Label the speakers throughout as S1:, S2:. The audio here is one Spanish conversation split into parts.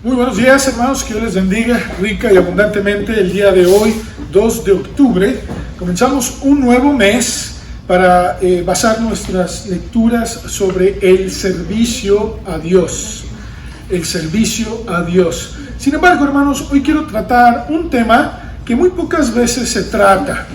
S1: Muy buenos días, hermanos, que Dios les bendiga rica y abundantemente. El día de hoy, 2 de octubre, comenzamos un nuevo mes para basar nuestras lecturas sobre el servicio a Dios. El servicio a Dios. Sin embargo, hermanos, hoy quiero tratar un tema que muy pocas veces se trata.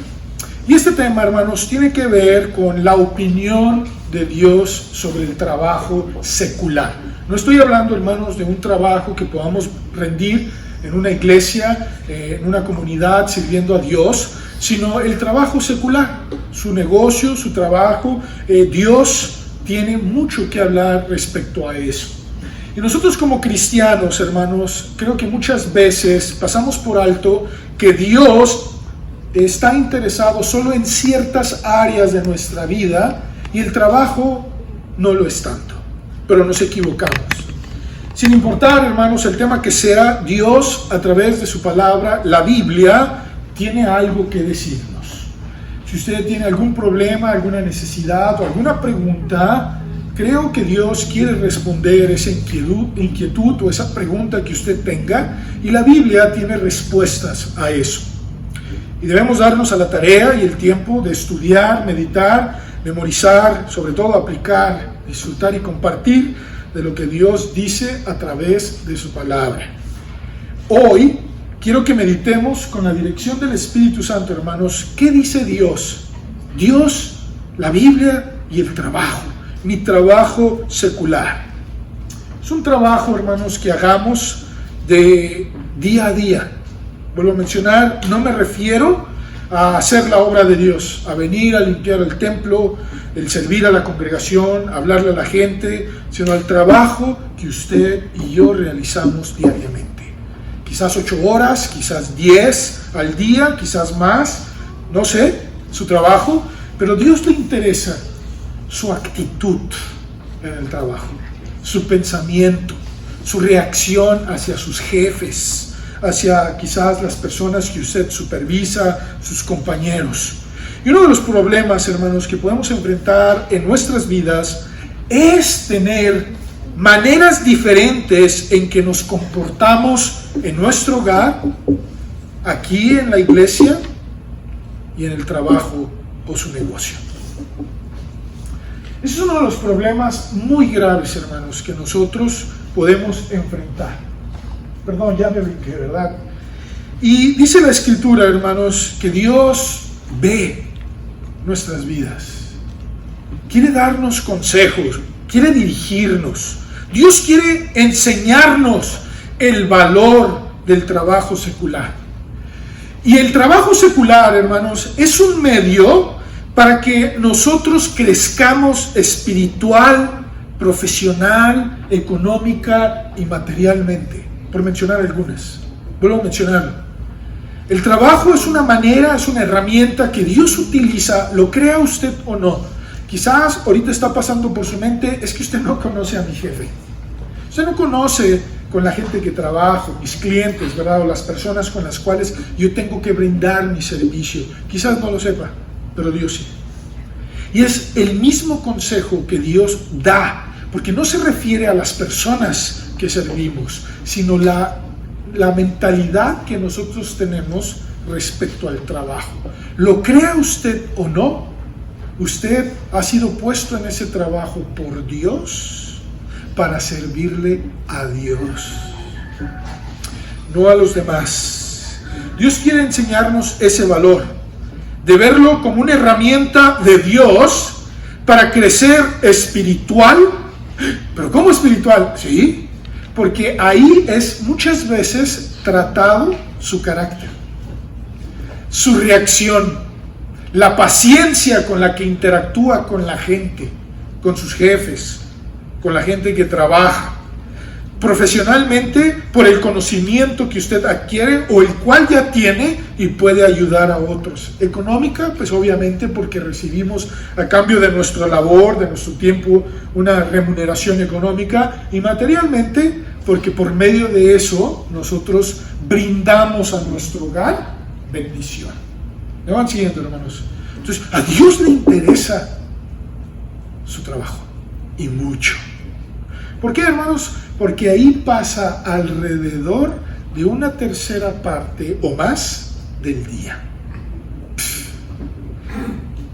S1: Y este tema, hermanos, tiene que ver con la opinión de Dios sobre el trabajo secular. No estoy hablando, hermanos, de un trabajo que podamos rendir en una iglesia, en una comunidad sirviendo a Dios, sino el trabajo secular, su negocio, su trabajo. Dios tiene mucho que hablar respecto a eso. Y nosotros como cristianos, hermanos, creo que muchas veces pasamos por alto que Dios está interesado solo en ciertas áreas de nuestra vida y el trabajo no lo es tanto, pero nos equivocamos. Sin importar, hermanos, el tema que sea, Dios a través de su palabra, la Biblia, tiene algo que decirnos. Si usted tiene algún problema, alguna necesidad o alguna pregunta, creo que Dios quiere responder esa inquietud o esa pregunta que usted tenga, y la Biblia tiene respuestas a eso. Y debemos darnos a la tarea y el tiempo de estudiar, meditar, memorizar, sobre todo aplicar, disfrutar y compartir de lo que Dios dice a través de su palabra. Hoy quiero que meditemos con la dirección del Espíritu Santo, hermanos. ¿Qué dice Dios? Dios, la Biblia y el trabajo. Mi trabajo secular. Es un trabajo, hermanos, que hagamos de día a día. Vuelvo a mencionar, no me refiero a hacer la obra de Dios, a venir a limpiar el templo, el servir a la congregación, hablarle a la gente, sino al trabajo que usted y yo realizamos diariamente. Quizás 8 horas, quizás 10 al día, quizás más, no sé, su trabajo, pero Dios le interesa su actitud en el trabajo, su pensamiento, su reacción hacia sus jefes, hacia quizás las personas que usted supervisa, sus compañeros. Y uno de los problemas, hermanos, que podemos enfrentar en nuestras vidas es tener maneras diferentes en que nos comportamos en nuestro hogar, aquí en la iglesia y en el trabajo o su negocio. Ese es uno de los problemas muy graves, hermanos, que nosotros podemos enfrentar. Perdón, ya me brinqué, ¿verdad? Y dice la Escritura, hermanos, que Dios ve nuestras vidas. Quiere darnos consejos, quiere dirigirnos. Dios quiere enseñarnos el valor del trabajo secular. Y el trabajo secular, hermanos, es un medio para que nosotros crezcamos espiritual, profesional, económica y materialmente. Por mencionar algunas, vuelvo a mencionarlo. El trabajo es una manera, es una herramienta que Dios utiliza, lo crea usted o no. Quizás ahorita está pasando por su mente, es que usted no conoce a mi jefe. Usted no conoce con la gente que trabajo, mis clientes, ¿verdad? O las personas con las cuales yo tengo que brindar mi servicio. Quizás no lo sepa, pero Dios sí. Y es el mismo consejo que Dios da, porque no se refiere a las personas que servimos, sino la mentalidad que nosotros tenemos respecto al trabajo. Lo crea usted o no, usted ha sido puesto en ese trabajo por Dios para servirle a Dios, no a los demás. Dios quiere enseñarnos ese valor, de verlo como una herramienta de Dios para crecer espiritual. ¿Pero cómo espiritual? Sí, porque ahí es muchas veces tratado su carácter, su reacción, la paciencia con la que interactúa con la gente, con sus jefes, con la gente que trabaja. Profesionalmente, por el conocimiento que usted adquiere o el cual ya tiene y puede ayudar a otros. Económica, pues obviamente porque recibimos a cambio de nuestra labor, de nuestro tiempo, una remuneración económica. Y materialmente, porque por medio de eso nosotros brindamos a nuestro hogar bendición. ¿Me van siguiendo, hermanos? Entonces, a Dios le interesa su trabajo, y mucho. ¿Por qué, hermanos? Porque ahí pasa alrededor de una tercera parte o más del día.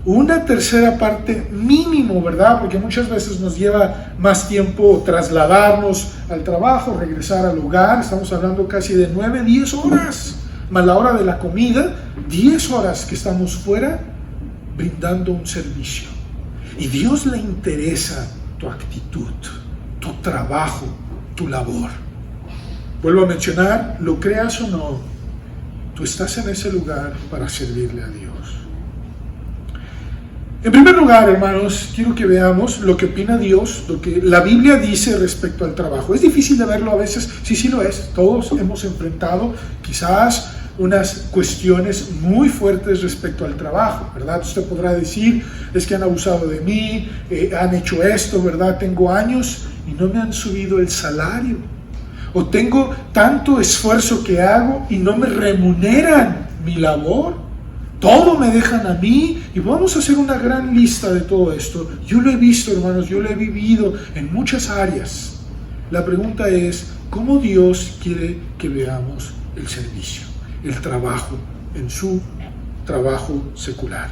S1: Una tercera parte mínimo, ¿verdad? Porque muchas veces nos lleva más tiempo trasladarnos al trabajo, regresar al hogar. Estamos hablando casi de 9, 10 horas, más la hora de la comida, 10 horas que estamos fuera brindando un servicio. Y Dios le interesa tu actitud, tu trabajo, tu labor. Vuelvo a mencionar, lo creas o no, tú estás en ese lugar para servirle a Dios. En primer lugar, hermanos, quiero que veamos lo que opina Dios, lo que la Biblia dice respecto al trabajo. Es difícil de verlo a veces, sí lo es. Todos hemos enfrentado quizás unas cuestiones muy fuertes respecto al trabajo, ¿verdad? Usted podrá decir, es que han abusado de mí, han hecho esto, ¿verdad? Tengo años y no me han subido el salario. O tengo tanto esfuerzo que hago y no me remuneran mi labor. Todo me dejan a mí, y vamos a hacer una gran lista de todo esto. Yo lo he visto, hermanos, yo lo he vivido en muchas áreas. La pregunta es, ¿cómo Dios quiere que veamos el servicio, el trabajo, en su trabajo secular?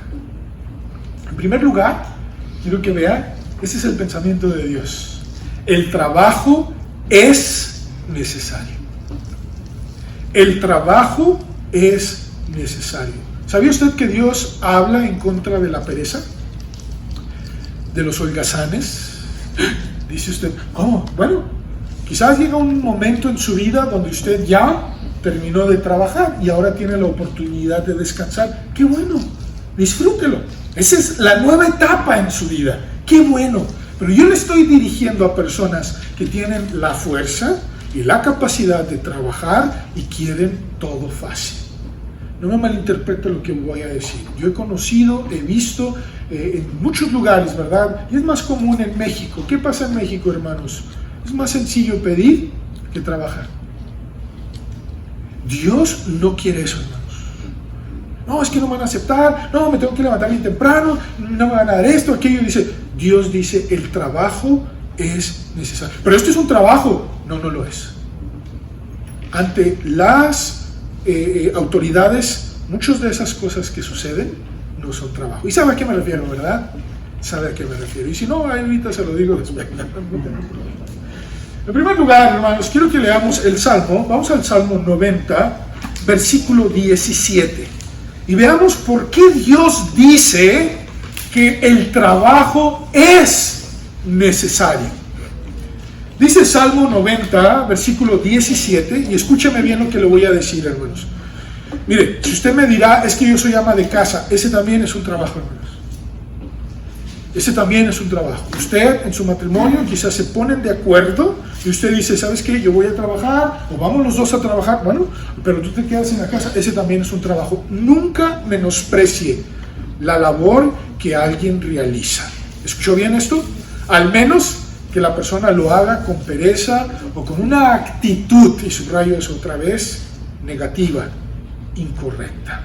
S1: En primer lugar, quiero que vean, ese es el pensamiento de Dios. El trabajo es necesario. El trabajo es necesario. ¿Sabía usted que Dios habla en contra de la pereza? De los holgazanes. Dice usted, ¿cómo? Bueno, quizás llega un momento en su vida donde usted ya terminó de trabajar y ahora tiene la oportunidad de descansar. ¡Qué bueno! Disfrútelo. Esa es la nueva etapa en su vida. ¡Qué bueno! Pero yo le estoy dirigiendo a personas que tienen la fuerza y la capacidad de trabajar y quieren todo fácil. No me malinterprete lo que voy a decir. Yo he conocido, he visto en muchos lugares, ¿verdad? Y es más común en México. ¿Qué pasa en México, hermanos? Es más sencillo pedir que trabajar. Dios no quiere eso, hermanos. No, es que no me van a aceptar. No, me tengo que levantar bien temprano. No me van a dar esto, aquello. Dios dice, el trabajo es necesario. Pero esto es un trabajo. No, no lo es. Ante las autoridades, muchas de esas cosas que suceden no son trabajo. Y sabe a qué me refiero, ¿verdad? Sabe a qué me refiero. Y si no, ahorita se lo digo después. En primer lugar, hermanos, quiero que leamos el Salmo. Vamos al Salmo 90, versículo 17. Y veamos por qué Dios dice que el trabajo es necesario. Dice Salmo 90, versículo 17, y escúchame bien lo que le voy a decir, hermanos. Mire, si usted me dirá, es que yo soy ama de casa, ese también es un trabajo, hermanos. Ese también es un trabajo. Usted en su matrimonio quizás se ponen de acuerdo y usted dice, ¿sabes qué? Yo voy a trabajar, o vamos los dos a trabajar, bueno, pero tú te quedas en la casa, ese también es un trabajo. Nunca menosprecie la labor que alguien realiza. ¿Escuchó bien esto? Al menos que la persona lo haga con pereza o con una actitud, y subrayo eso otra vez, negativa, incorrecta.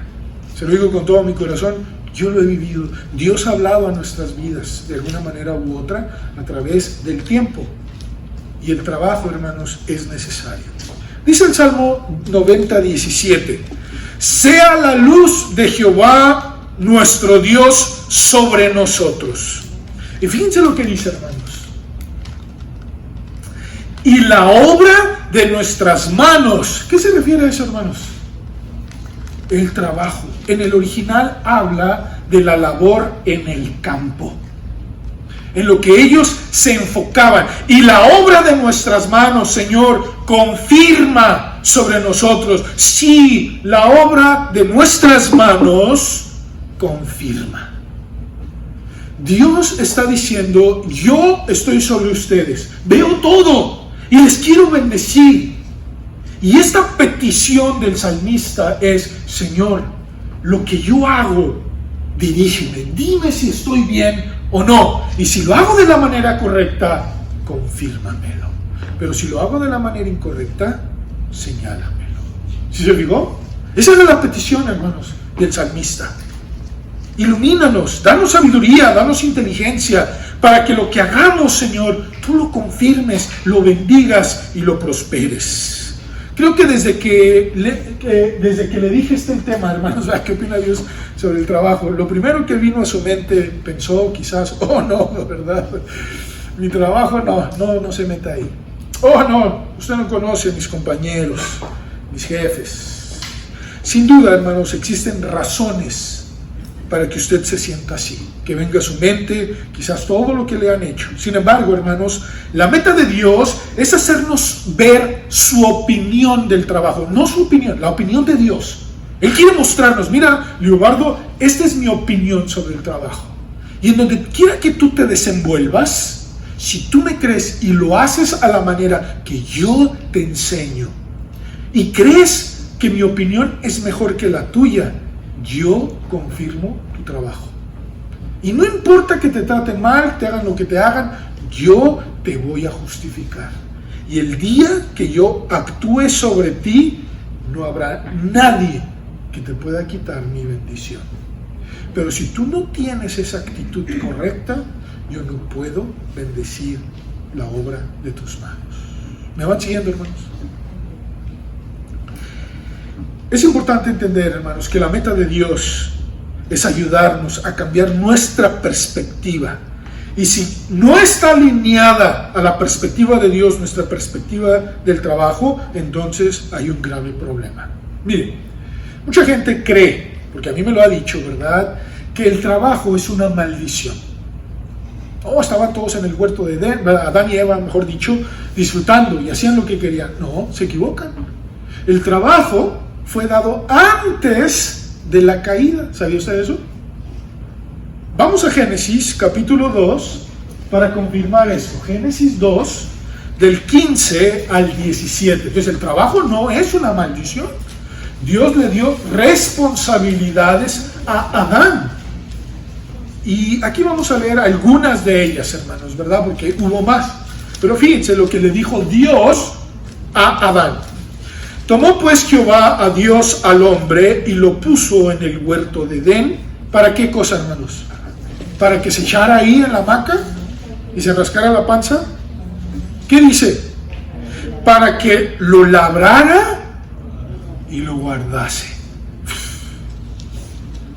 S1: Se lo digo con todo mi corazón, yo lo he vivido. Dios ha hablado a nuestras vidas de alguna manera u otra a través del tiempo. Y el trabajo, hermanos, es necesario. Dice el Salmo 90, 17, sea la luz de Jehová nuestro Dios sobre nosotros. Y fíjense lo que dice, hermanos. Y la obra de nuestras manos. ¿Qué se refiere a eso, hermanos? El trabajo. En el original habla de la labor en el campo, en lo que ellos se enfocaban. Y la obra de nuestras manos, Señor, confirma sobre nosotros. Sí, la obra de nuestras manos confirma. Dios está diciendo, yo estoy sobre ustedes, veo todo y les quiero bendecir. Y esta petición del salmista es, Señor, lo que yo hago, dirígeme, dime si estoy bien o no. Y si lo hago de la manera correcta, confírmamelo. Pero si lo hago de la manera incorrecta, señálamelo. ¿Sí se fijó? Esa era la petición, hermanos, del salmista. Ilumínanos, danos sabiduría, danos inteligencia, para que lo que hagamos, Señor, tú lo confirmes, lo bendigas y lo prosperes. Creo que desde que le dije este tema, hermanos, ¿qué opina Dios sobre el trabajo? Lo primero que vino a su mente, pensó quizás, oh no, ¿verdad? Mi trabajo no se meta ahí. Oh no, usted no conoce a mis compañeros, mis jefes. Sin duda, hermanos, existen razones para que usted se sienta así, que venga a su mente quizás todo lo que le han hecho. Sin embargo, hermanos, la meta de Dios es hacernos ver su opinión del trabajo, no su opinión, la opinión de Dios. Él quiere mostrarnos, mira, Leobardo, esta es mi opinión sobre el trabajo. Y en donde quiera que tú te desenvuelvas, si tú me crees y lo haces a la manera que yo te enseño, y crees que mi opinión es mejor que la tuya, yo confirmo tu trabajo. Y no importa que te traten mal, te hagan lo que te hagan, yo te voy a justificar. Y el día que yo actúe sobre ti, no habrá nadie que te pueda quitar mi bendición. Pero si tú no tienes esa actitud correcta, yo no puedo bendecir la obra de tus manos. ¿Me van siguiendo, hermanos? Es importante entender, hermanos, que la meta de Dios es ayudarnos a cambiar nuestra perspectiva. Y si no está alineada a la perspectiva de Dios, nuestra perspectiva del trabajo, entonces hay un grave problema. Miren, mucha gente cree, porque a mí me lo ha dicho, ¿verdad?, que el trabajo es una maldición. Oh, estaban todos en el huerto de Edén, Adán y Eva, mejor dicho, disfrutando y hacían lo que querían. No, se equivocan. El trabajo fue dado antes de la caída. ¿Sabía usted eso? Vamos a Génesis capítulo 2 para confirmar esto. Génesis 2, del 15 al 17. Entonces el trabajo no es una maldición. Dios le dio responsabilidades a Adán. Y aquí vamos a leer algunas de ellas, hermanos, ¿verdad? Porque hubo más. Pero fíjense lo que le dijo Dios a Adán. Tomó pues Jehová a Dios al hombre y lo puso en el huerto de Edén. ¿Para qué cosa, hermanos? ¿Para que se echara ahí en la hamaca y se rascara la panza? ¿Qué dice? Para que lo labrara y lo guardase.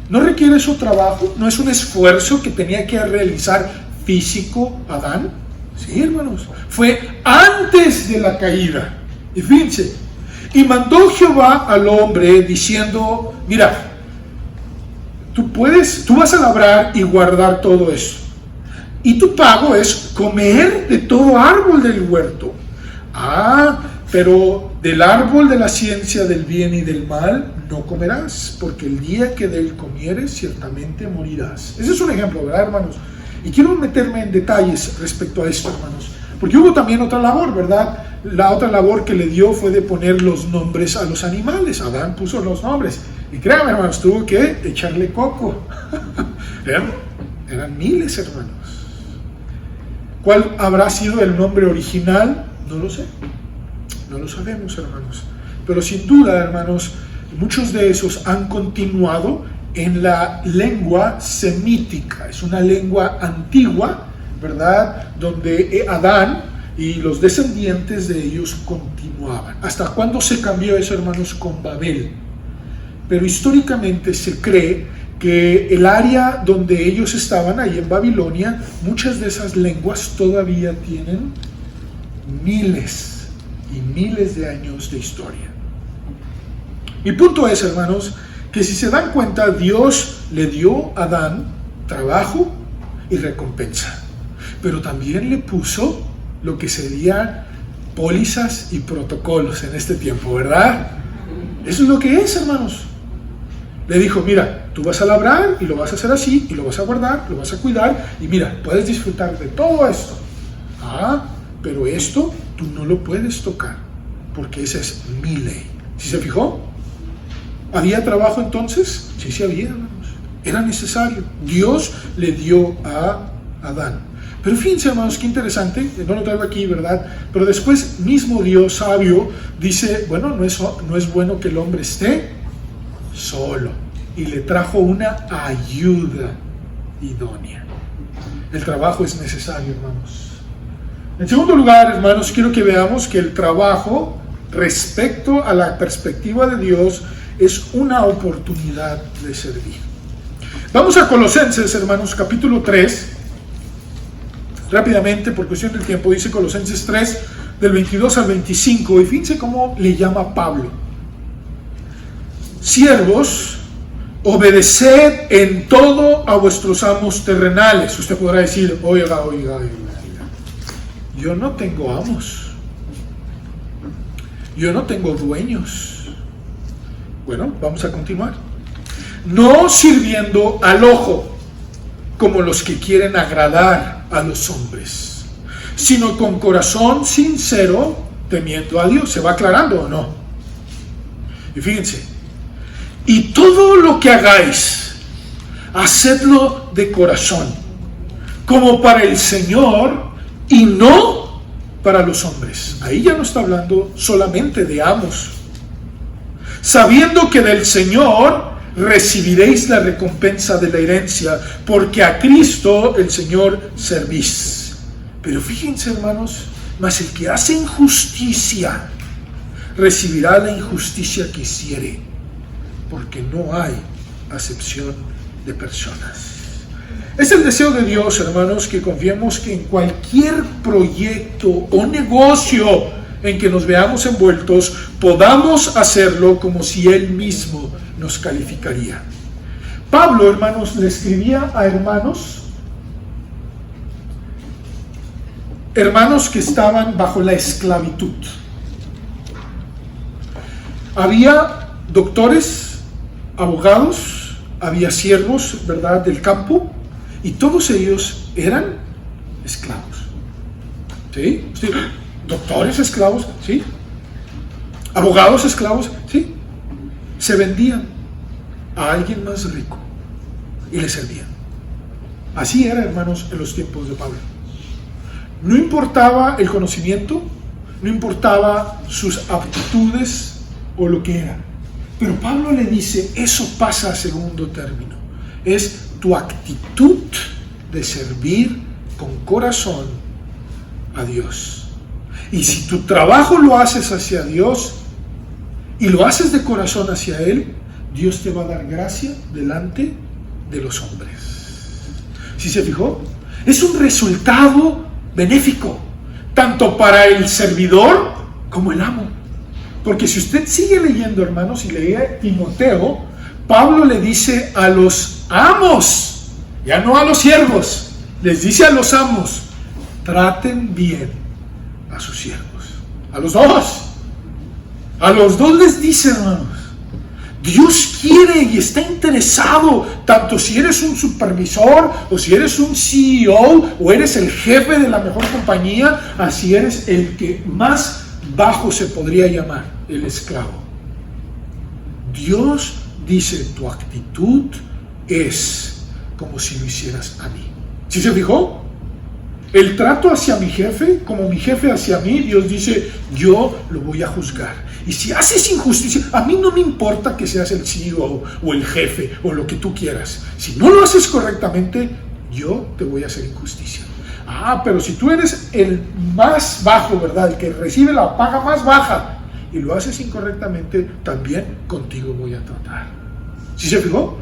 S1: ¿No requiere eso trabajo? ¿No es un esfuerzo que tenía que realizar físico Adán? Sí, hermanos. Fue antes de la caída. Y fíjense. Y mandó Jehová al hombre diciendo, mira, tú vas a labrar y guardar todo eso. Y tu pago es comer de todo árbol del huerto. Pero del árbol de la ciencia del bien y del mal no comerás, porque el día que de él comieres ciertamente morirás. Ese es un ejemplo, ¿verdad, hermanos? Y quiero meterme en detalles respecto a esto, hermanos, porque hubo también otra labor, ¿verdad? La otra labor que le dio fue de poner los nombres a los animales. Adán puso los nombres. Y créanme, hermanos, tuvo que echarle coco. Eran miles, hermanos. ¿Cuál habrá sido el nombre original? No lo sé. No lo sabemos, hermanos. Pero sin duda, hermanos, muchos de esos han continuado en la lengua semítica. Es una lengua antigua, ¿verdad?, donde Adán y los descendientes de ellos continuaban. ¿Hasta cuándo se cambió eso, hermanos? Con Babel. Pero históricamente se cree que el área donde ellos estaban, ahí en Babilonia, muchas de esas lenguas todavía tienen miles y miles de años de historia. Mi punto es, hermanos, que si se dan cuenta, Dios le dio a Adán trabajo y recompensa, pero también le puso lo que serían pólizas y protocolos en este tiempo, ¿verdad? Eso es lo que es, hermanos. Le dijo, mira, tú vas a labrar y lo vas a hacer así, y lo vas a guardar, lo vas a cuidar, y mira, puedes disfrutar de todo esto. Pero esto tú no lo puedes tocar, porque esa es mi ley. ¿Sí se fijó? ¿Había trabajo entonces? Sí había, hermanos. Era necesario. Dios le dio a Adán. Pero fíjense, hermanos, qué interesante, no lo traigo aquí, ¿verdad? Pero después mismo Dios sabio dice, bueno, no es bueno que el hombre esté solo. Y le trajo una ayuda idónea. El trabajo es necesario, hermanos. En segundo lugar, hermanos, quiero que veamos que el trabajo respecto a la perspectiva de Dios es una oportunidad de servir. Vamos a Colosenses, hermanos, capítulo 3. Rápidamente, por cuestión del tiempo, dice Colosenses 3, del 22 al 25, y fíjense cómo le llama Pablo. Siervos, obedeced en todo a vuestros amos terrenales. Usted podrá decir, oiga, yo no tengo amos, yo no tengo dueños. Bueno, vamos a continuar. No sirviendo al ojo, como los que quieren agradar a los hombres, sino con corazón sincero, temiendo a Dios. ¿Se va aclarando o no? Y fíjense, y todo lo que hagáis, hacedlo de corazón, como para el Señor y no para los hombres. Ahí ya no está hablando solamente de amos, sabiendo que del Señor recibiréis la recompensa de la herencia, porque a Cristo el Señor servís. Pero fíjense, hermanos, mas el que hace injusticia recibirá la injusticia que hiciere, porque no hay acepción de personas. Es el deseo de Dios, hermanos, que confiemos que en cualquier proyecto o negocio en que nos veamos envueltos, podamos hacerlo como si Él mismo nos calificaría. Pablo, hermanos, le escribía a hermanos que estaban bajo la esclavitud. Había doctores, abogados, había siervos, ¿verdad?, del campo, y todos ellos eran esclavos. ¿Sí? ¿Sí? Doctores esclavos, ¿sí? Abogados esclavos, ¿sí? Se vendían a alguien más rico y le servían. Así era, hermanos, en los tiempos de Pablo. No importaba el conocimiento, no importaba sus aptitudes o lo que era. Pero Pablo le dice, eso pasa a segundo término. Es tu actitud de servir con corazón a Dios. Y si tu trabajo lo haces hacia Dios y lo haces de corazón hacia Él, Dios te va a dar gracia delante de los hombres. ¿Sí se fijó? Es un resultado benéfico, tanto para el servidor como el amo. Porque si usted sigue leyendo, hermanos, y lee Timoteo, Pablo le dice a los amos, ya no a los siervos, les dice a los amos, traten bien a sus siervos. A los dos les dice, hermanos, Dios quiere y está interesado, tanto si eres un supervisor, o si eres un CEO, o eres el jefe de la mejor compañía, así eres el que más bajo se podría llamar, el esclavo. Dios dice, tu actitud es como si lo hicieras a mí. ¿Sí se fijó? El trato hacia mi jefe, como mi jefe hacia mí, Dios dice, yo lo voy a juzgar. Y si haces injusticia, a mí no me importa que seas el CEO o el jefe o lo que tú quieras. Si no lo haces correctamente, yo te voy a hacer injusticia. Ah, pero si tú eres el más bajo, ¿verdad?, el que recibe la paga más baja, y lo haces incorrectamente, también contigo voy a tratar. ¿Sí se fijó?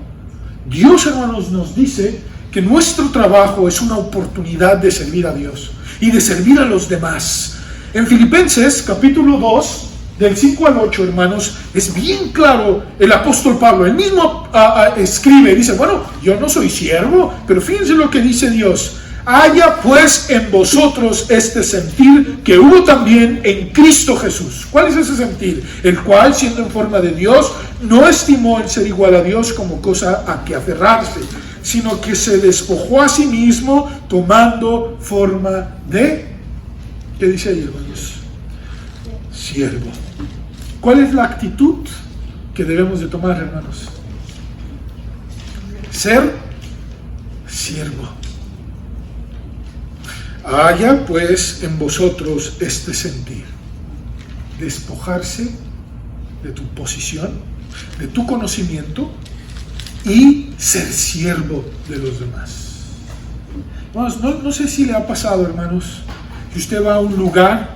S1: Dios, hermanos, nos dice que nuestro trabajo es una oportunidad de servir a Dios y de servir a los demás. En Filipenses, capítulo 2, del 5 al 8, hermanos, es bien claro el apóstol Pablo. Él mismo escribe, dice, bueno, yo no soy siervo, pero fíjense lo que dice Dios. Haya pues en vosotros este sentir que hubo también en Cristo Jesús. ¿Cuál es ese sentir? El cual, siendo en forma de Dios, no estimó el ser igual a Dios como cosa a que aferrarse, sino que se despojó a sí mismo, tomando forma de, ¿qué dice ahí, hermanos? Siervo. ¿Cuál es la actitud que debemos de tomar, hermanos? Ser siervo. Haya pues en vosotros este sentir, despojarse de tu posición, de tu conocimiento y ser siervo de los demás. Hermanos, no sé si le ha pasado, hermanos, que usted va a un lugar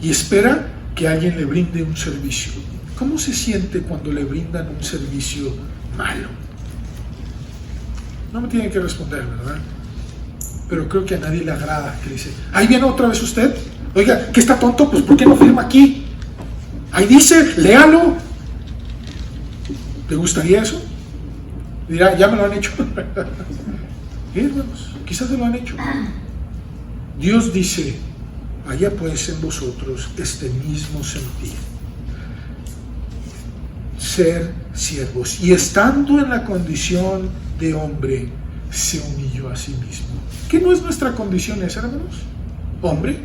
S1: y espera que alguien le brinde un servicio. ¿Cómo se siente cuando le brindan un servicio malo? No me tiene que responder, ¿verdad? Pero creo que a nadie le agrada que le dice, ahí viene otra vez usted. Oiga, ¿qué está tonto? Pues ¿por qué no firma aquí? Ahí dice, léalo. ¿Le gustaría eso? Dirá, ya me lo han hecho. ¿Sí, hermanos? Quizás se lo han hecho. Dios dice, haya pues en vosotros este mismo sentir, ser siervos, y estando en la condición de hombre, se humilló a sí mismo. ¿Qué no es nuestra condición esa, hermanos? Hombre.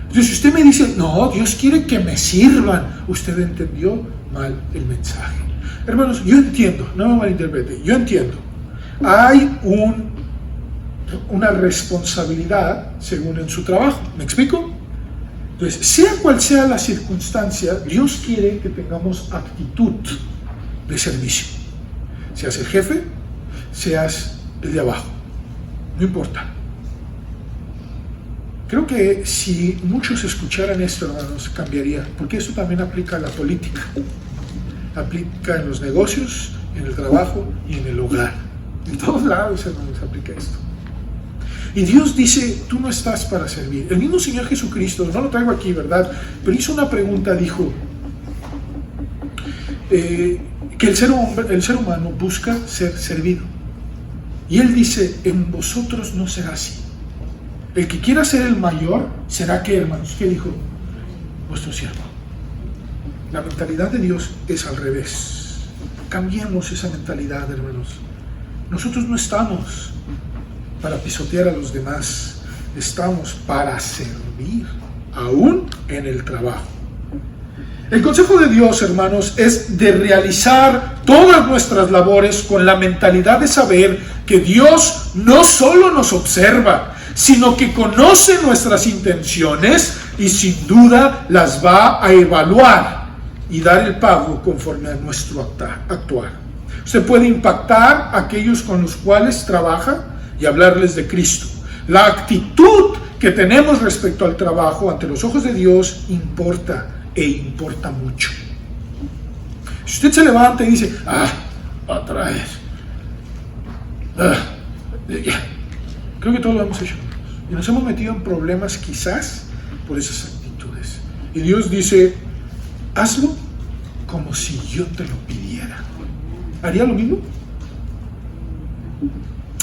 S1: Entonces, si usted me dice, no, Dios quiere que me sirvan, usted entendió mal el mensaje. Hermanos, yo entiendo, no me malinterprete, yo entiendo. Hay una responsabilidad según en su trabajo. ¿Me explico? Entonces, sea cual sea la circunstancia, Dios quiere que tengamos actitud de servicio. Seas el jefe, seas el de abajo, no importa. Creo que si muchos escucharan esto, hermanos, cambiaría, porque esto también aplica a la política, aplica en los negocios, en el trabajo y en el hogar. En todos lados, hermanos, aplica esto. Y Dios dice, tú no estás para servir. El mismo Señor Jesucristo, no lo traigo aquí, ¿verdad? Pero hizo una pregunta, dijo, que el ser humano busca ser servido. Y Él dice, en vosotros no será así. El que quiera ser el mayor, ¿será qué, hermanos? ¿Qué dijo? Vuestro siervo. La mentalidad de Dios es al revés. Cambiemos esa mentalidad, hermanos. Nosotros no estamos para pisotear a los demás, estamos para servir, aún en el trabajo. El consejo de Dios, hermanos, es de realizar todas nuestras labores con la mentalidad de saber que Dios no solo nos observa, sino que conoce nuestras intenciones y sin duda las va a evaluar y dar el pago conforme a nuestro actuar. Usted puede impactar a aquellos con los cuales trabaja y hablarles de Cristo. La actitud que tenemos respecto al trabajo ante los ojos de Dios importa e importa mucho. Si usted se levanta y dice, otra vez, creo que todos lo hemos hecho y nos hemos metido en problemas quizás por esas actitudes. Y Dios dice, hazlo como si yo te lo pidiera. ¿Haría lo mismo?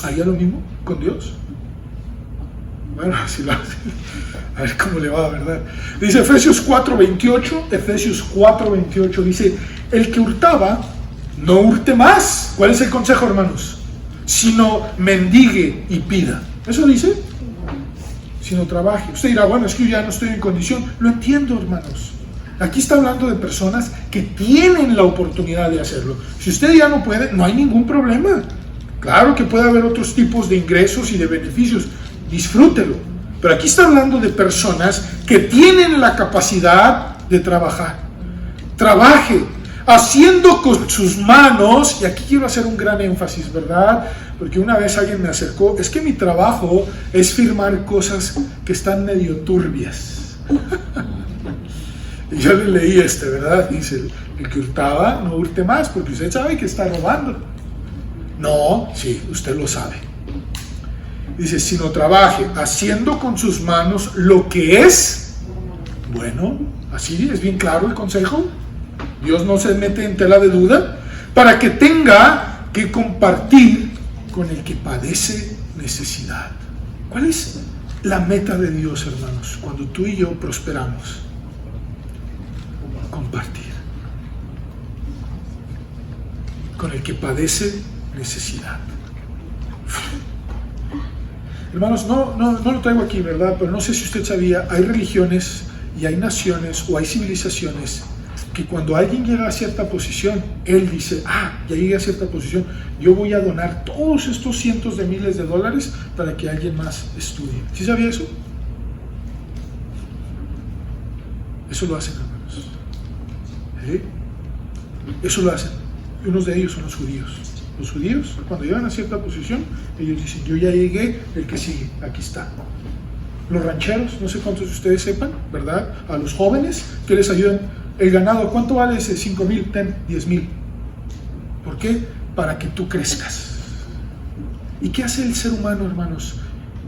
S1: ¿Haría lo mismo con Dios? Bueno, si lo hace, a ver cómo le va, ¿verdad? Dice Efesios 4:28, dice, el que hurtaba, no hurte más. ¿Cuál es el consejo, hermanos? Sino mendigue y pida. ¿Eso dice? Sino trabaje. Usted dirá, bueno, es que yo ya no estoy en condición. Lo entiendo, hermanos. Aquí está hablando de personas que tienen la oportunidad de hacerlo. Si usted ya no puede, no hay ningún problema. Claro que puede haber otros tipos de ingresos y de beneficios. Disfrútelo. Pero aquí está hablando de personas que tienen la capacidad de trabajar. Trabaje, haciendo con sus manos, y aquí quiero hacer un gran énfasis, ¿verdad? Porque una vez alguien me acercó, es que mi trabajo es firmar cosas que están medio turbias. Y yo le leí ¿verdad? Dice, el que hurtaba, no hurte más, porque usted sabe que está robando. No, sí, usted lo sabe. Dice, sino trabaje, haciendo con sus manos lo que es bueno. Así es bien claro el consejo. Dios no se mete en tela de duda, para que tenga que compartir con el que padece necesidad. ¿Cuál es la meta de Dios, hermanos, cuando tú y yo prosperamos? Compartir con el que padece necesidad. Hermanos, no lo traigo aquí, ¿verdad? Pero no sé si usted sabía, hay religiones y hay naciones o hay civilizaciones que cuando alguien llega a cierta posición, él dice, ya llegué a cierta posición, yo voy a donar todos estos cientos de miles de dólares para que alguien más estudie. ¿Sí sabía eso? Eso lo hacen, hermanos. ¿Sí? Eso lo hacen. Y unos de ellos son los judíos. Los judíos, cuando llegan a cierta posición, ellos dicen, yo ya llegué, el que sigue, aquí está. los rancheros, no sé cuántos de ustedes sepan, ¿verdad? A los jóvenes que les ayudan. El ganado, ¿cuánto vale ese? 5,000, 10,000. ¿Por qué? Para que tú crezcas. ¿Y qué hace el ser humano, hermanos?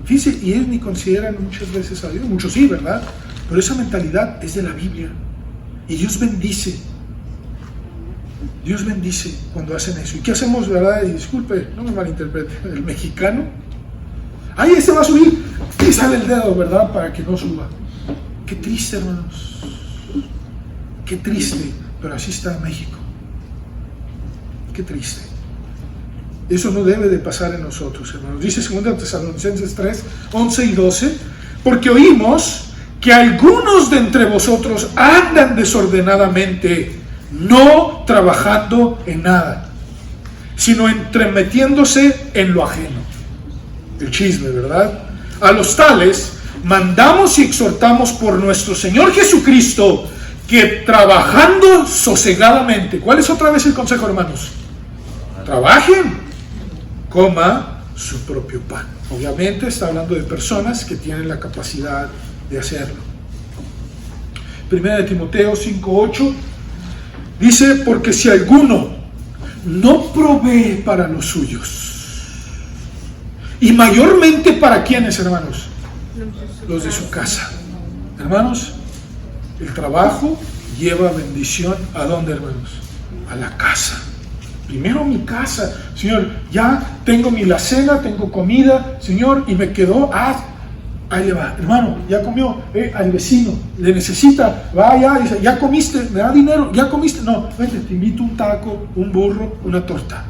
S1: Fíjense, y ellos ni consideran muchas veces a Dios, muchos sí, ¿verdad? Pero esa mentalidad es de la Biblia. Y Dios bendice. Dios bendice cuando hacen eso. ¿Y qué hacemos, verdad? Y disculpe, no me malinterprete, el mexicano. ¡Ay, este va a subir! Y sale el dedo, ¿verdad? Para que no suba. Qué triste, hermanos. Qué triste, pero así está México. Qué triste. Eso no debe de pasar en nosotros, hermanos. Dice 2 Tesalonicenses 3, 11 y 12, porque oímos que algunos de entre vosotros andan desordenadamente, no trabajando en nada, sino entremetiéndose en lo ajeno. El chisme, ¿verdad? A los tales mandamos y exhortamos por nuestro Señor Jesucristo, que trabajando sosegadamente. ¿Cuál es otra vez el consejo, hermanos? Trabajen, coma su propio pan. Obviamente está hablando de personas que tienen la capacidad de hacerlo. Primera de Timoteo 5:8 dice, porque si alguno no provee para los suyos, y mayormente para ¿quiénes, hermanos? Los de su casa. Hermanos, el trabajo lleva bendición. ¿A dónde, hermanos? A la casa. Primero mi casa. Señor, ya tengo mi la cena, tengo comida, Señor, y me quedó, ahí le va, hermano, ya comió, al vecino, le necesita, vaya, dice, ya comiste, me da dinero, ya comiste, no, vete, te invito un taco, un burro, una torta.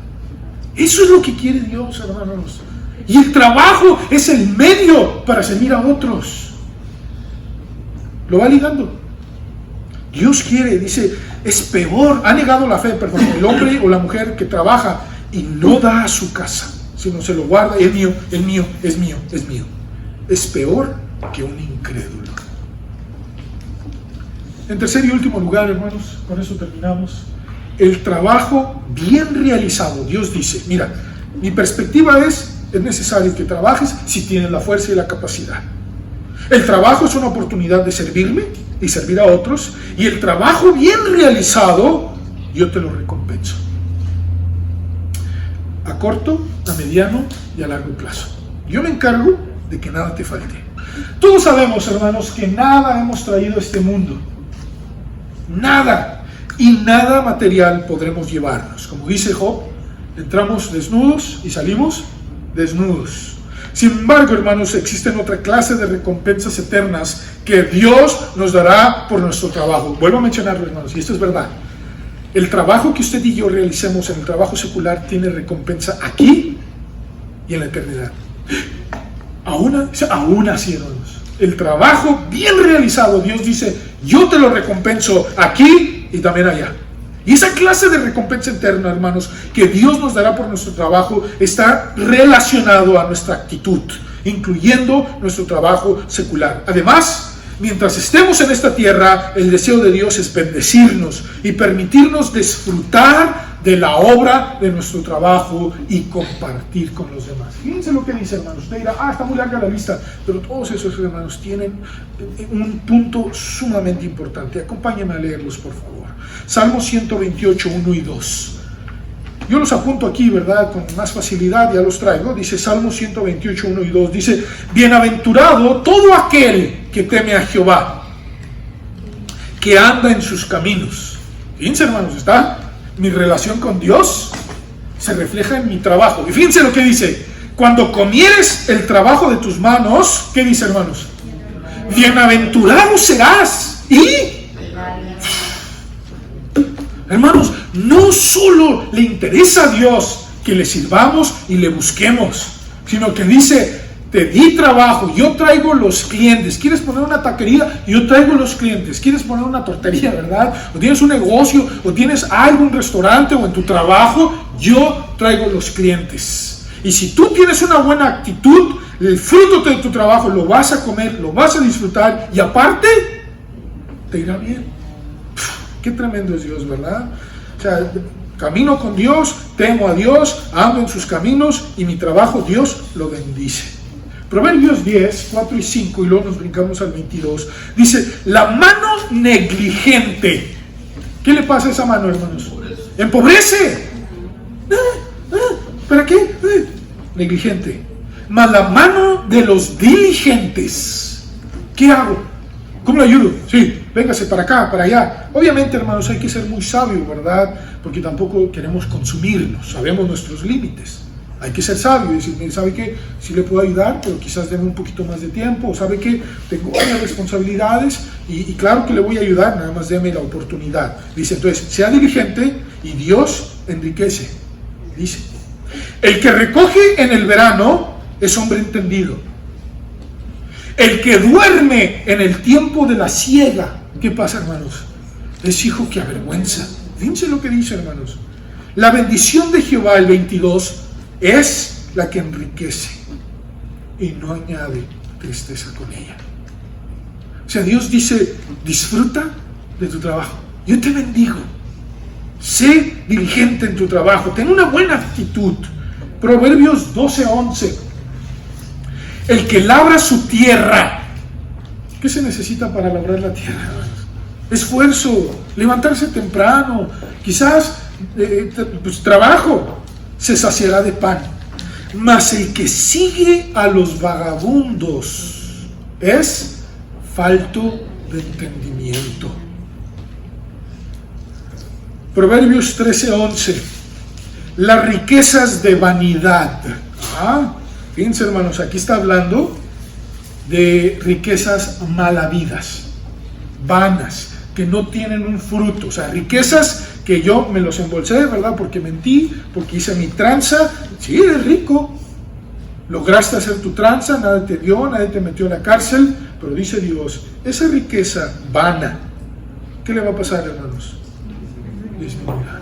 S1: Eso es lo que quiere Dios, hermanos. Y el trabajo es el medio para servir a otros. Lo va ligando. Dios quiere, dice, es peor, ha negado la fe, perdón, el hombre o la mujer que trabaja y no da a su casa, sino se lo guarda, es mío, es mío, es mío, es mío. Es peor que un incrédulo. En tercer y último lugar, hermanos, con eso terminamos, el trabajo bien realizado. Dios dice, mira, mi perspectiva es necesario que trabajes si tienes la fuerza y la capacidad. El trabajo es una oportunidad de servirme y servir a otros, y el trabajo bien realizado, yo te lo recompenso. A corto, a mediano y a largo plazo. Yo me encargo de que nada te falte. Todos sabemos, hermanos, que nada hemos traído a este mundo. Nada. Y nada material podremos llevarnos. Como dice Job, entramos desnudos y salimos desnudos. Sin embargo, hermanos, existen otra clase de recompensas eternas que Dios nos dará por nuestro trabajo. Vuelvo a mencionarlo, hermanos, y esto es verdad. El trabajo que usted y yo realicemos en el trabajo secular tiene recompensa aquí y en la eternidad. Aún así, hermanos, el trabajo bien realizado, Dios dice, yo te lo recompenso aquí y también allá. Y esa clase de recompensa eterna, hermanos, que Dios nos dará por nuestro trabajo, está relacionado a nuestra actitud, incluyendo nuestro trabajo secular. Además, mientras estemos en esta tierra, el deseo de Dios es bendecirnos y permitirnos disfrutar de la obra de nuestro trabajo y compartir con los demás. Fíjense lo que dice, hermanos. Usted dirá, está muy larga la lista, pero todos esos, hermanos, tienen un punto sumamente importante. Acompáñenme a leerlos, por favor. Salmo 128, 1 y 2. Yo los apunto aquí, ¿verdad? Con más facilidad, ya los traigo. Dice Salmo 128, 1 y 2. Dice, bienaventurado todo aquel que teme a Jehová, que anda en sus caminos. Fíjense, hermanos, está mi relación con Dios se refleja en mi trabajo. Y fíjense lo que dice, cuando comieres el trabajo de tus manos, ¿qué dice, hermanos? Bienaventurado serás. Y hermanos, no solo le interesa a Dios que le sirvamos y le busquemos, sino que dice, te di trabajo, yo traigo los clientes. ¿Quieres poner una taquería? Yo traigo los clientes. ¿Quieres poner una tortería, verdad? O tienes un negocio, o tienes algún restaurante, o en tu trabajo, yo traigo los clientes. Y si tú tienes una buena actitud, el fruto de tu trabajo lo vas a comer, lo vas a disfrutar, y aparte, te irá bien. Qué tremendo es Dios, ¿verdad? O sea, camino con Dios, temo a Dios, ando en sus caminos, y mi trabajo Dios lo bendice. Proverbios 10, 4 y 5, y luego nos brincamos al 22. Dice, la mano negligente. ¿Qué le pasa a esa mano, hermanos? Empobrece. ¿Para qué? Negligente. Mas la mano de los diligentes, ¿qué hago? ¿Cómo le ayudo? Sí, véngase para acá, para allá. Obviamente, hermanos, hay que ser muy sabio, ¿verdad? Porque tampoco queremos consumirnos, sabemos nuestros límites. Hay que ser sabio y decir, mire, ¿sabe qué? Sí le puedo ayudar, pero quizás deme un poquito más de tiempo. O ¿sabe qué? Tengo varias responsabilidades y claro que le voy a ayudar, nada más deme la oportunidad. Dice, entonces, sea diligente y Dios enriquece. Dice, el que recoge en el verano es hombre entendido. El que duerme en el tiempo de la siega, ¿qué pasa, hermanos? Es hijo que avergüenza. Fíjense lo que dice, hermanos. La bendición de Jehová, el 22, es la que enriquece y no añade tristeza con ella. O sea, Dios dice, disfruta de tu trabajo. Yo te bendigo. Sé diligente en tu trabajo. Ten una buena actitud. Proverbios 12:11. El que labra su tierra. ¿Qué se necesita para labrar la tierra? Esfuerzo, levantarse temprano, quizás trabajo. Se saciará de pan. Mas el que sigue a los vagabundos es falto de entendimiento. Proverbios 13:11. Las riquezas de vanidad. Fíjense, hermanos, aquí está hablando de riquezas mal habidas, vanas, que no tienen un fruto. O sea, riquezas que yo me los embolsé, ¿verdad? Porque mentí, porque hice mi tranza. Sí, eres rico. Lograste hacer tu tranza, nadie te dio, nadie te metió a la cárcel. Pero dice Dios, esa riqueza vana, ¿qué le va a pasar, hermanos? Disminuirá.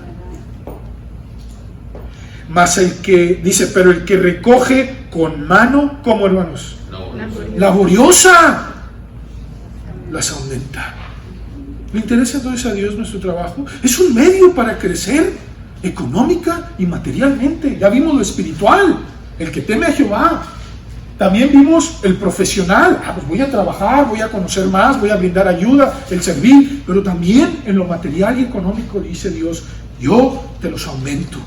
S1: Mas el que, dice, pero el que recoge con mano, ¿cómo, hermanos? Laboriosa, las aumenta. ¿Le interesa entonces a Dios nuestro trabajo? Es un medio para crecer económica y materialmente. Ya vimos lo espiritual, el que teme a Jehová. También vimos el profesional. Pues voy a trabajar, voy a conocer más, voy a brindar ayuda, el servir. Pero también en lo material y económico dice Dios, yo te los aumento.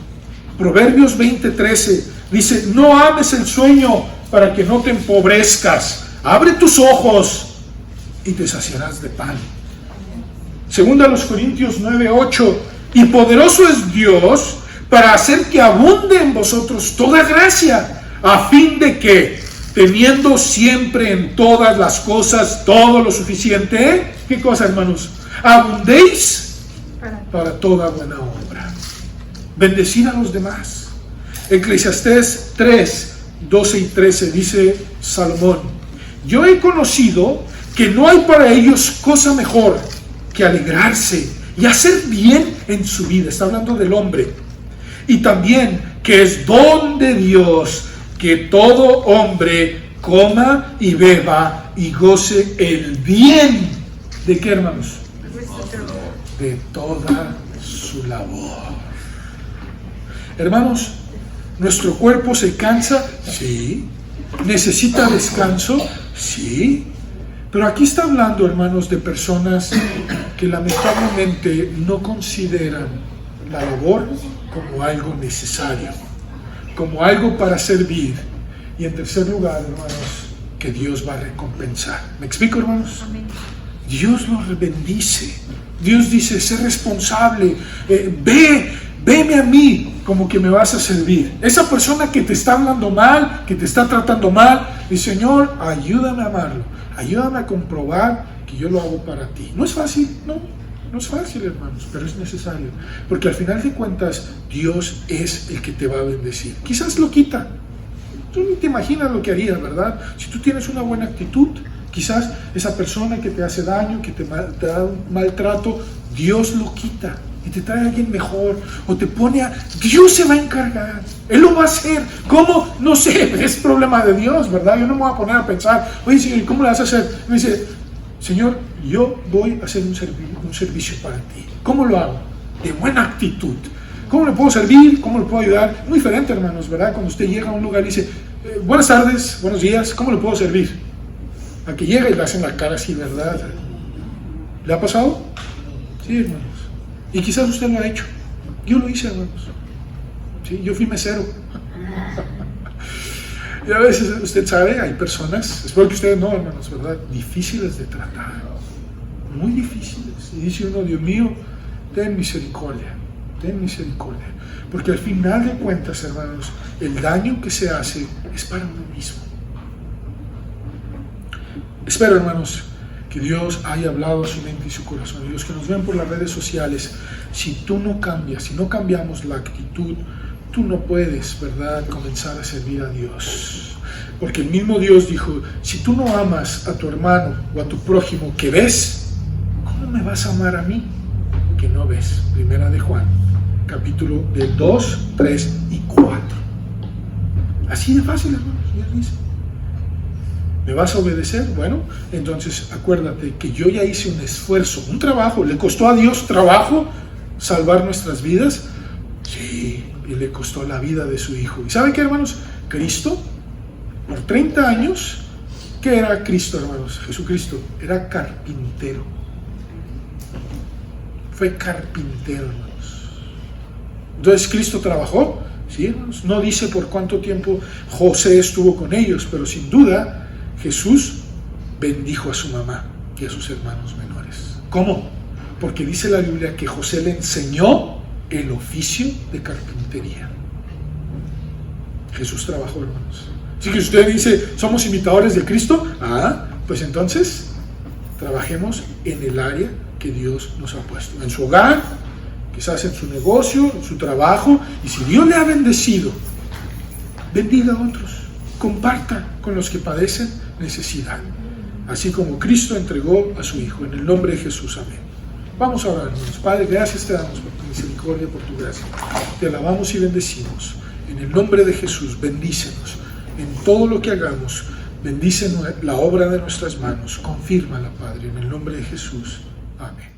S1: Proverbios 20:13 dice, no ames el sueño para que no te empobrezcas. Abre tus ojos y te saciarás de pan. Segunda a los Corintios 9:8, y poderoso es Dios para hacer que abunde en vosotros toda gracia, a fin de que, teniendo siempre en todas las cosas todo lo suficiente, ¿qué cosa, hermanos? Abundéis para toda buena obra. Bendecir a los demás. Eclesiastés 3:12 y 13 dice Salomón, yo he conocido que no hay para ellos cosa mejor que alegrarse y hacer bien en su vida. Está hablando del hombre. Y también que es don de Dios que todo hombre coma y beba y goce el bien. ¿De qué, hermanos? De toda su labor. Hermanos, ¿nuestro cuerpo se cansa? Sí. ¿Necesita descanso? Sí. Pero aquí está hablando, hermanos, de personas que lamentablemente no consideran la labor como algo necesario, como algo para servir. Y en tercer lugar, hermanos, que Dios va a recompensar. ¿Me explico, hermanos? Amén. Dios los bendice. Dios dice, sé responsable, veme a mí como que me vas a servir. Esa persona que te está hablando mal, que te está tratando mal, dice, Señor, ayúdame a amarlo, ayúdame a comprobar que yo lo hago para ti. No es fácil, no es fácil, hermanos, pero es necesario, porque al final de cuentas Dios es el que te va a bendecir. Quizás lo quita, tú ni te imaginas lo que harías, ¿verdad? Si tú tienes una buena actitud, quizás esa persona que te hace daño, que te da un maltrato, Dios lo quita y te trae a alguien mejor, o te pone a... Dios se va a encargar, Él lo va a hacer. ¿Cómo? No sé, es problema de Dios, ¿verdad? Yo no me voy a poner a pensar, oye, Señor, ¿cómo lo vas a hacer? Me dice, Señor, yo voy a hacer un servicio para ti. ¿Cómo lo hago? De buena actitud. ¿Cómo le puedo servir? ¿Cómo le puedo ayudar? Muy diferente, hermanos, ¿verdad? Cuando usted llega a un lugar y dice, buenas tardes, buenos días, ¿cómo le puedo servir? A que llega y le hacen la cara así, ¿verdad? ¿Le ha pasado? Sí, hermanos. Y quizás usted lo ha hecho. Yo lo hice, hermanos. Sí, yo fui mesero. Y a veces, usted sabe, hay personas, espero que ustedes no, hermanos, ¿verdad? Difíciles de tratar. Muy difíciles. Y dice uno, Dios mío, ten misericordia. Ten misericordia. Porque al final de cuentas, hermanos, el daño que se hace es para uno mismo. Espero, hermanos, que Dios haya hablado a su mente y su corazón. Y los que nos ven por las redes sociales, si tú no cambias, si no cambiamos la actitud, tú no puedes, ¿verdad?, comenzar a servir a Dios. Porque el mismo Dios dijo, si tú no amas a tu hermano o a tu prójimo que ves, ¿cómo me vas a amar a mí que no ves? Primera de Juan, capítulo del 2, 3 y 4. Así de fácil, hermanos, Dios dice. ¿Me vas a obedecer? Bueno, entonces acuérdate que yo ya hice un esfuerzo, un trabajo. ¿Le costó a Dios trabajo salvar nuestras vidas? Sí, y le costó la vida de su Hijo. ¿Y saben qué, hermanos? Cristo, por 30 años, ¿qué era Cristo, hermanos? Jesucristo era carpintero. Fue carpintero, hermanos. Entonces, ¿Cristo trabajó? Sí, hermanos. No dice por cuánto tiempo José estuvo con ellos, pero sin duda Jesús bendijo a su mamá y a sus hermanos menores. ¿Cómo? Porque dice la Biblia que José le enseñó el oficio de carpintería. Jesús trabajó, hermanos. Así que si usted dice, ¿somos imitadores de Cristo? Pues entonces trabajemos en el área que Dios nos ha puesto. En su hogar, quizás en su negocio, en su trabajo. Y si Dios le ha bendecido, bendiga a otros. Comparta con los que padecen necesidad. Así como Cristo entregó a su Hijo. En el nombre de Jesús, amén. Vamos a orar, hermanos. Padre, gracias te damos por tu misericordia, por tu gracia. Te alabamos y bendecimos. En el nombre de Jesús, bendícenos. En todo lo que hagamos, bendice la obra de nuestras manos. Confírmala, Padre, en el nombre de Jesús. Amén.